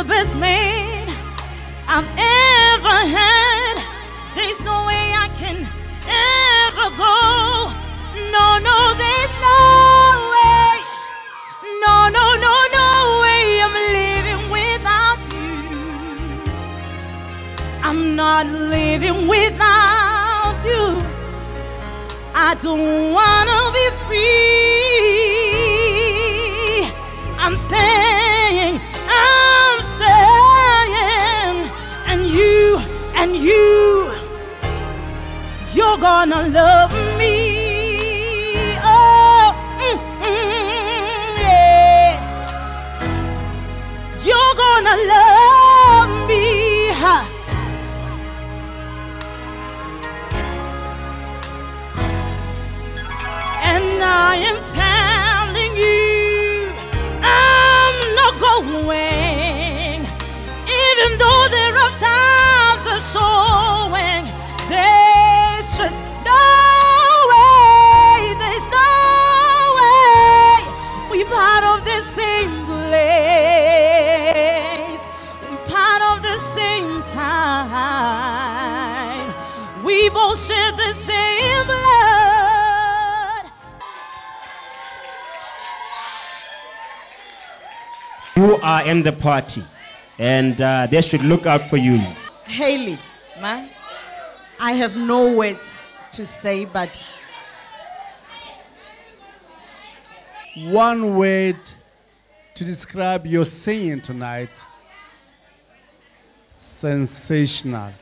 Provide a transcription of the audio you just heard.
the best man I've ever had. There's no way I can ever go. No, no, there's no way. No, no, no, no way I'm living without you. I'm not living without you. I don't wanna be free. I'm staying, and you're gonna love me. Oh, yeah. You're gonna love me. Huh. And I am telling you, I'm not going, even though there are times are showing. There's just no way, there's no way. We're part of the same place, we're part of the same time, we both share the same blood. You are in the party, and they should look out for you. Hailey, ma, I have no words to say, but one word to describe your singing tonight: sensational.